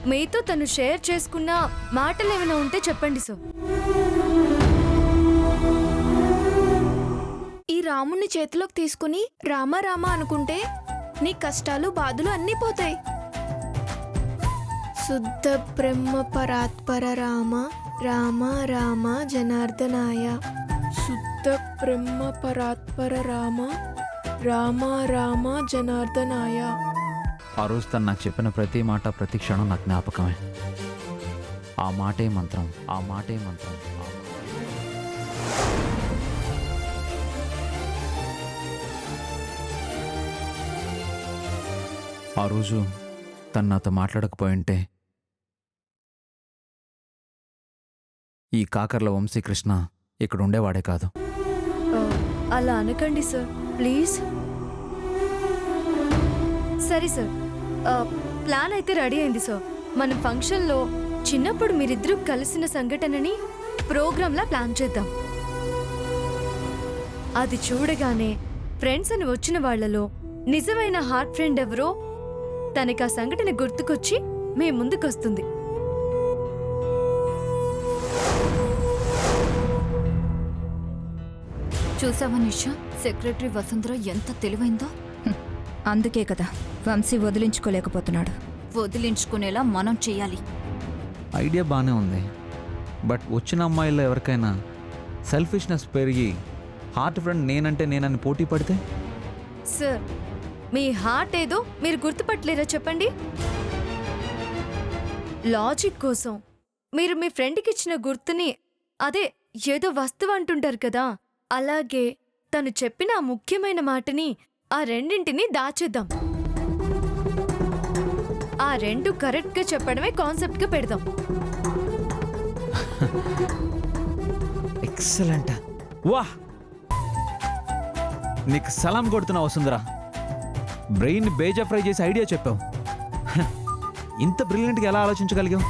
మీతో తను షేర్ చేసుకున్న మాటలు ఏమైనా ఉంటే చెప్పండి సార్. ఈ రాముణ్ణి చేతిలోకి తీసుకుని రామ రామ అనుకుంటే నీ కష్టాలు బాధలు అన్నీ పోతాయి. శుద్ధ బ్రహ్మ పరాత్పర రామ రామ రామ జనార్దనాయ. శుద్ధ బ్రహ్మ పరాత్పర రామ రామ రామ జనార్దనాయ. ఆ రోజు తను నాకు చెప్పిన ప్రతి మాట ప్రతి క్షణం నాకు జ్ఞాపకమే. ఆ మాటే మంత్రం, ఆ మాటే మంత్రం. ఆ రోజు తను నాతో మాట్లాడకపోయింటే ఈ కాకర్ల వంశీకృష్ణ ఇక్కడ ఉండేవాడే కాదు. అలా అనకండి సార్, ప్లీజ్. సరే సార్, ప్లాన్ అయితే రెడీ అయింది సార్. మన ఫంక్షన్లో చిన్నప్పుడు మీరిద్దరూ కలిసిన సంఘటనని ప్రోగ్రాంలా ప్లాన్ చేద్దాం. అది చూడగానే ఫ్రెండ్స్ అని వచ్చిన వాళ్లలో నిజమైన హార్ట్ ఫ్రెండ్ ఎవరో తనకి ఆ సంఘటన గుర్తుకొచ్చి మీ ముందుకొస్తుంది. చూసావా నిషా, సెక్రటరీ వసుంధర ఎంత తెలివైందో. అందుకే కదా వంశీ వదిలించుకోలేకపోతున్నాడు. వదిలించుకునేలా మనం చెయ్యాలి. ఐడియా బాగానే ఉంది, బట్ వచ్చిన అమ్మాయిల్లో ఎవరికైనా సెల్ఫిష్నెస్ పెరిగి హార్ట్ ఫ్రెండ్ నేనని పోటీ పడితే? సార్, మీ హార్ట్ ఏదో మీరు గుర్తుపట్టలేరా చెప్పండి? లాజిక్ కోసం మీరు మీ ఫ్రెండ్కి ఇచ్చిన గుర్తుని అదే ఏదో వస్తువు అంటుంటారు కదా, అలాగే తను చెప్పిన ఆ ముఖ్యమైన మాటని ఆ రెండింటిని దాచేద్దాం. ఆ రెండు కరెక్ట్గా చెప్పడమే కాన్సెప్ట్గా పెడదాం. ఎక్సలెంట్. వాహ్, నీకు సలాం కొడుతున్నావు వసుంధరా. బ్రెయిన్ బేజా ఫ్రై చేసి ఐడియా చెప్పావు. ఇంత బ్రిలియంట్గా ఎలా ఆలోచించగలిగావు?